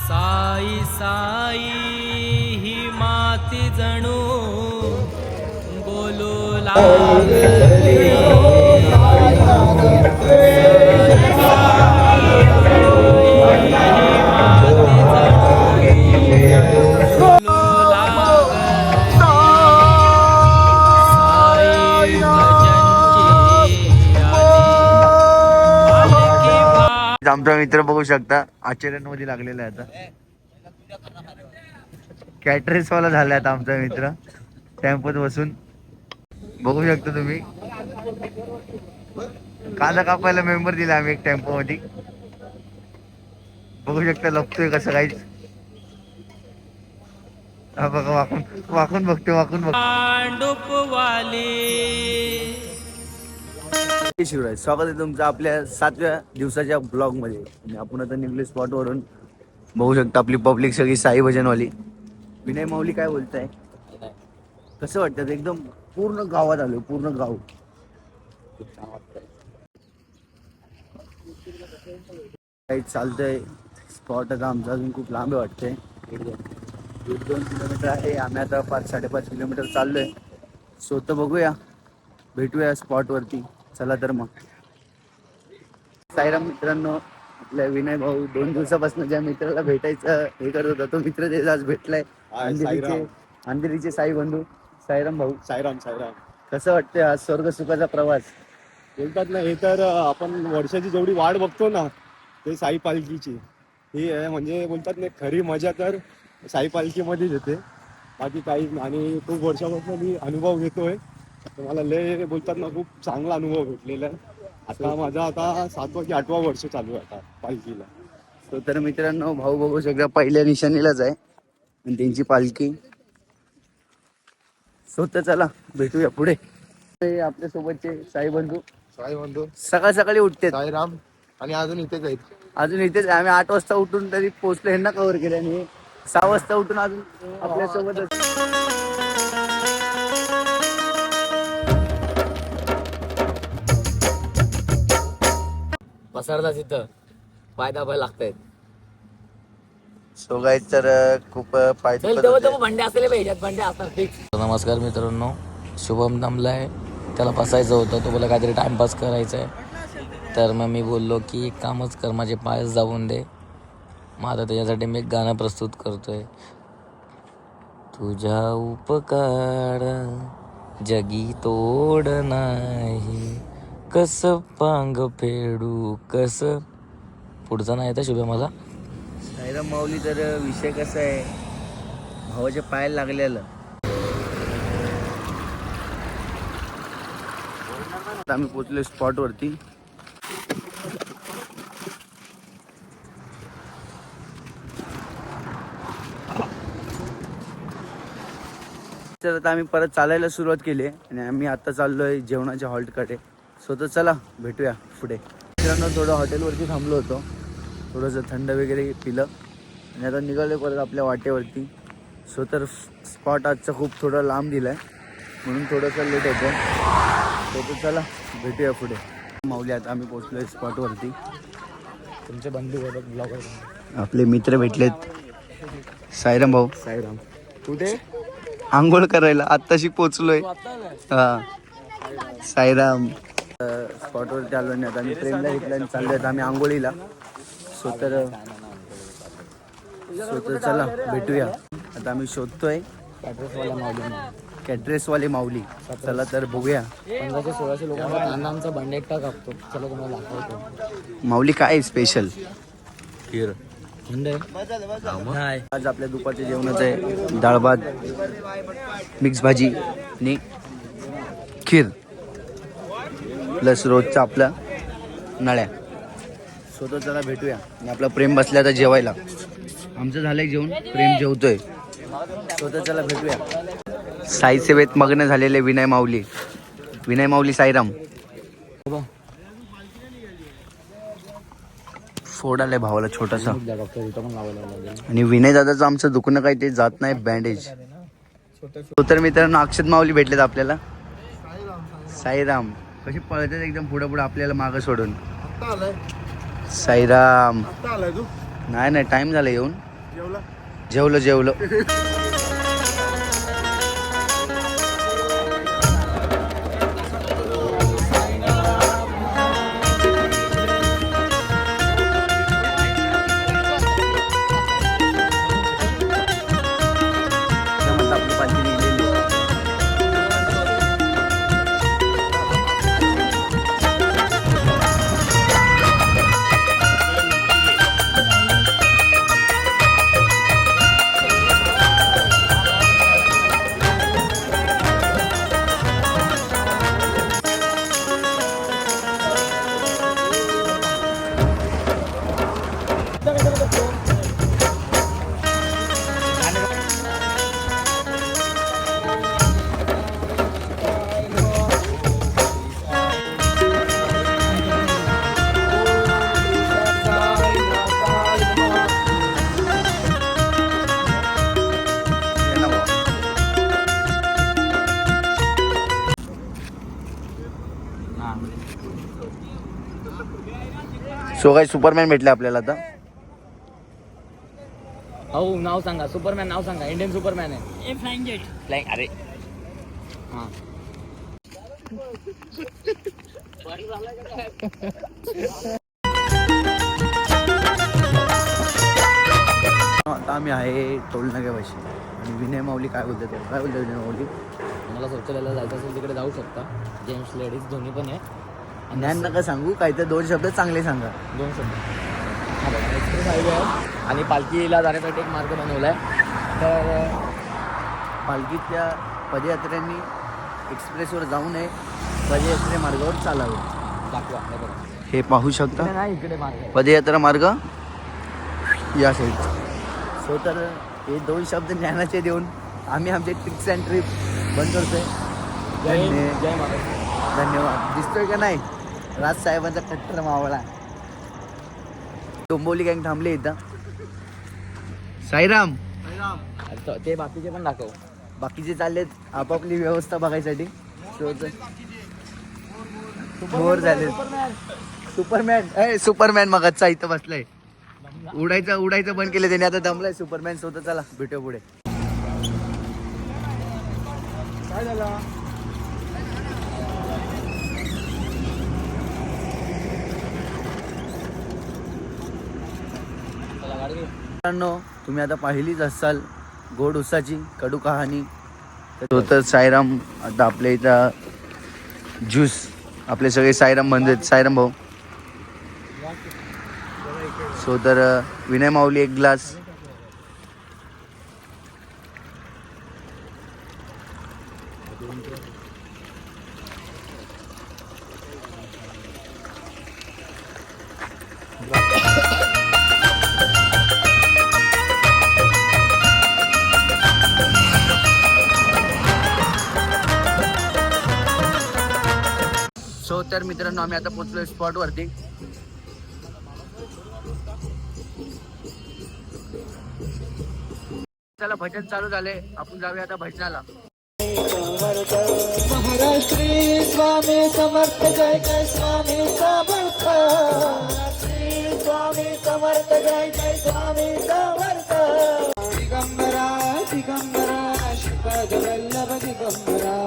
साई साई ही माती जणू बोलू लागली. आमचा मित्र बघू शकता आचर्यांमध्ये लागलेला आहे आता. कॅटरेस वाला झालाय आता आमचा मित्र टेम्पोत बसून. बघू शकता तुम्ही कांदा कापायला मेंबर दिला आम्ही एक टेम्पो मध्ये. बघू शकता लपतोय कसं काहीच. हा बघा वाकून वाकून बघतोय वाकून पांडुपवाली. शिवराज, स्वागत आहे तुमचं आपल्या 7व्या दिवसाच्या ब्लॉग मध्ये. आणि आपण आता निघलो स्पॉट वरून. बघू शकता आपली पब्लिक सगळी साई भजनवाली. विनय माऊली काय बोलताय, कसं वाटतं? एकदम पूर्ण गावात आलो, पूर्ण गाव. काही चालतंय. स्पॉट आता आमचा अजून खूप लांब वाटतंय. 1-2 किलोमीटर आहे. आम्ही आता 5-5.5 किलोमीटर चाललोय. स्वतः बघूया, भेटूया स्पॉट वरती. चला तर मग. साईराम मित्रांनो, आपल्या विनय भाऊ 2 दिवसापासून ज्या मित्राला भेटायचं हे करत होता तो मित्र त्याला आज भेटलाय. अंधेरीचे साई बंधू साईराम भाऊ. साईराम. कसं वाटतंय आज स्वर्ग सुखाचा प्रवास? बोलतात ना, हे तर आपण वर्षाची जेवढी वाट बघतो ना ते साई पालखीची, ही आहे. म्हणजे बोलतात ना, खरी मजा तर साई पालखीमध्येच येते, बाकी काही. आणि खूप वर्षापासून मी अनुभव घेतोय. मला लय बोलतात ना, खूप चांगला अनुभव भेटलेला आहे. आता माझा 7वं की 8वं वर्ष चालू आहे आता पालखीला. तर मित्रांनो, भाऊ बघू सगळ्या पहिल्या निशाणीलाच आहे आणि त्यांची पालखी. स्वतः चला भेटूया पुढे. आपल्या सोबतचे साई बंधू सकाळ सकाळी उठते. साईराम. आणि अजून इथेच आहेत. अजून इथेच. आम्ही 8 वाजता उठून तरी पोहोचलो. ह्यांना कव्हर केलं. आणि 6 वाजता उठून अजून आपल्या सोबतच. पसरता तिथं पाय दाबायला लागतायत. सो गाईज, तर खूप फायदा. भांडे असले पाहिजेत, भांडे असतात फिक्स. नमस्कार मित्रांनो, शुभम दमलाय, त्याला बसायचं होतं. तो बोला काहीतरी टाइमपास करायचा आहे. तर मग मी बोललो की एक कामच कर, माझे पाय जाऊन दे. मग आता त्याच्यासाठी मी एक गाणं प्रस्तुत करतोय. तुझ्या उपकार जगी तोड नाही, कस पांग फेडू कस. पुढचा नाही तर शुभम मला. साईराम माऊली, तर विषय कसा आहे, भावाच्या पायाला लागलेलं. आम्ही पोचलो स्पॉट वरती. तर आता आम्ही परत चालायला सुरुवात केली आणि आम्ही आता चाललोय जेवणाच्या हॉल्टकडे. स्वतः चला भेटूया पुढे. मित्रांनो, थोडं हॉटेलवरती थांबलो होतो, थोडंसं थंड वगैरे पिलं आणि आता निघालो परत आपल्या वाटेवरती. सो तर स्पॉट आजचा खूप थोडं लांब दिला आहे म्हणून थोडंसं लेट होतं. तर चला भेटूया पुढे. माऊली, आता आम्ही पोचलो आहे स्पॉटवरती. तुमचे बंधू ब्लॉगर, आपले मित्र भेटलेत. साईराम भाऊ. साईराम कुठे? आंघोळ करायला आत्ताशी पोचलोय. हा, साईराम. स्पॉटवरती आलो नाही. आता आम्ही प्रेमला घेतला आणि चाललोय आम्ही आंघोळीला. सो तर चला भेटूया. आता आम्ही शोधतोय कॅटरेसवाले माऊली. चला तर बघूया. 1500-1600 लोकांना आमचा भांडे एकटा कापतो. चला तुम्हाला दाखवतो. माऊली काय स्पेशल? खीर. आज आपल्या दुपारच्या जेवणाचं आहे डाळ भात, मिक्स भाजी आणि खीर प्लस रोजचा आपला नळ्या. स्वतः चला भेटूया. आणि आपला प्रेम बसल्या आता जेवायला. आमचं झालंय जेवण, प्रेम जेवतोय. स्वतः चला भेटूया. साई सेवेत मग्न झालेले विनय माऊली. विनय माऊली साईराम. फोड आलाय भावाला छोटासा. आणि विनय दादाचं आमचं दुखणं काही ते जात नाही, बँडेज. तर मित्रांनो, अक्षत माऊली भेटलेत आपल्याला. साईराम कशी पळतात एकदम पुढं पुढं आपल्याला मागं सोडून. साईराम. नाही टाइम झाला येऊन. जेवलो जेवलो. आपली पालखी निघलेली. सो काही सुपरमॅन भेटले आपल्याला आता. हो नाव सांगा, सुपरमॅन नाव सांगा. इंडियन सुपरमॅन आहे. Flying jet. फ्लाइंग अरे हां. आता आम्ही आहे टोलनाक्यापाशी आणि विनय माऊली काय बोलतात, काय बोलतात विनय माऊली? मला शौचालयाला जायचं असेल तिकडे जाऊ शकता. जेंट्स लेडीज दोन्ही पण आहे. ज्ञान नका सांगू, काय तर 2 शब्द चांगले सांगा. 2 शब्द. हा बघा एक्सप्रेस हायवे आहे आणि पालखीला जाण्यासाठी एक मार्ग बनवला आहे. तर पालखीतल्या पदयात्र्यांनी एक्सप्रेसवर जाऊ नये, पदयात्रे मार्गावर चालावे. दाखवा हे बघा. हे पाहू शकता नाही इकडे मार्ग आहे. पदयात्रा मार्ग या साईड. सो तर हे 2 शब्द ज्ञानाचे देऊन आम्ही आमचे ट्रिक्स अँड ट्रिप बंद करतोय. जय हिंद, जय महाराष्ट्र. धन्यवाद. दिसतोय का नाही राजसाहेबांचा कट्टर मावळा. डोंबवली गँग थांबले इथं. साईराम. अच्छा, ते बाकीचे पण दाखव. बाकीचे चाललेत आपापली व्यवस्था बघायसाठी. बोर झाले. सुपरमॅन मगाचा इथं बसलाय. उडायचं बंद केलं त्याने, आता दमलाय सुपरमॅन स्वतः. चला भेटू पुढे. काय झालं? मित्रांनो, तुम्ही आता पाहिलीच असाल गोड उसाची कडू कहाणी. तर साईराम आता आपल्या इथं ज्यूस, आपले सगळे साईराम म्हणतात साईराम भाऊ. सो तर विनय माऊली 1 ग्लास. सो तर मित्रांनो, आम्ही आता पोहोचलोय स्पॉट वरती. चला भजन चालू झाले, आपण जाऊया आता भजनाला. महाराष्ट्री स्वामी समर्थ जय जय स्वामी समर्थ. श्री स्वामी समर्थ जय जय स्वामी समर्थ. दिगंबरा दिगंबरा श्रीपाद वल्लभ दिगंबरा.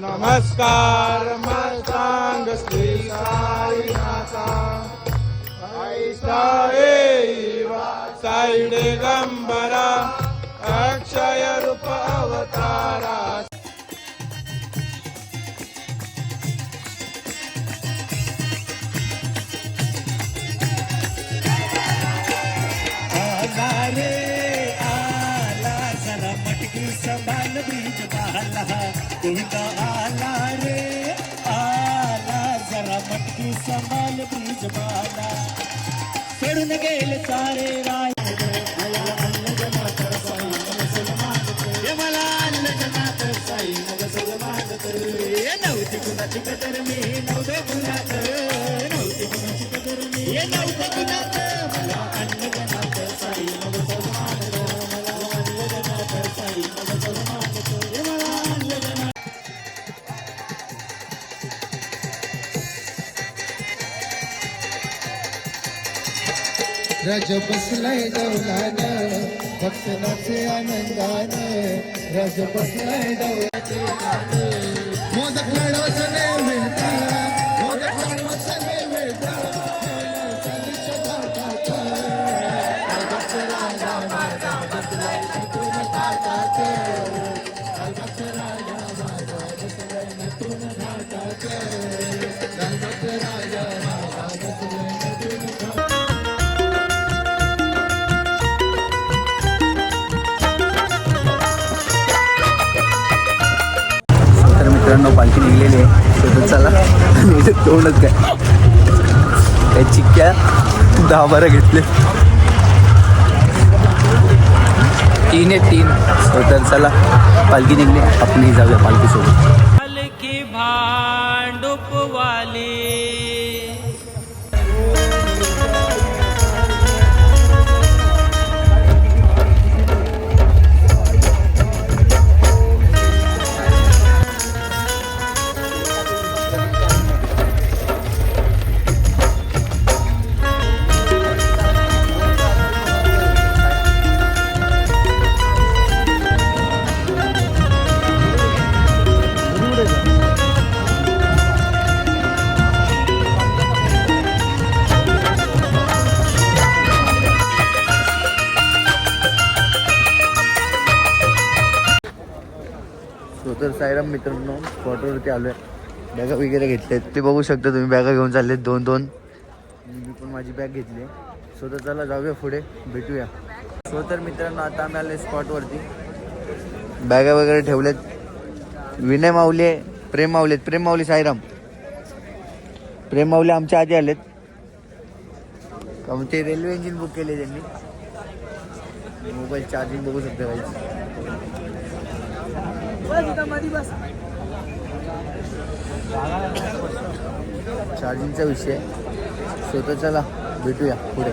नमस्कार मस्तांग श्री साईनाथा. ऐसा एवा साई दिगंबरा अक्षय रूप अवतारा. रे राय मला अन्न जनात साई नव सलमात कर हे मला अन्न जनात साई नव सलमात कर नव्हती कुणाची कदर मी नव्हते गुणात नव्हती कुणाची कदर मी नव्हते गुणात मला अन्न जनात साई नव सलमात कर मला अन्न जनात साई नव सलमात कर हे मला अन्न जनात रज बसलाय डौलान भक्त नाचे आनंदान रज बसलाय डौलाचे मोदक लढवचने मिळता मोदक लढवचने मिळता चालीच्या ताटात भक्त राजा माझा बसलाय नटून ताटात भक्त राजा माझा बसलाय नटून ताटात भक्त राजा माझा बसलाय नटून ताटात मित्रांनो पालखी निघलेली आहे तर चला आणि तोंडच काय चिक्क्या 10-12 घेतले 3 तर चला पालखी निघली आपणही जाऊया पालखीसोबत पालखी भांडुपवाली तर साईराम मित्रांनो स्पॉटवरती आलो आहे बॅगा वगैरे घेतलेत ते बघू शकता तुम्ही बॅगा घेऊन चाललेत 2-2 मी पण माझी बॅग घेतली आहे सो तर चला जाऊया पुढे भेटूया सो तर मित्रांनो आता आम्ही आले स्पॉटवरती बॅगा वगैरे ठेवलेत विनय माऊली प्रेम माऊली साईराम प्रेम माऊली आमच्या आधी आलेत कारण ते रेल्वे इंजिन बुक केले त्यांनी मोबाईल चार्जिंग बघू शकता काही चार्जिंगचा विषय सो तर चला भेटूया पुढे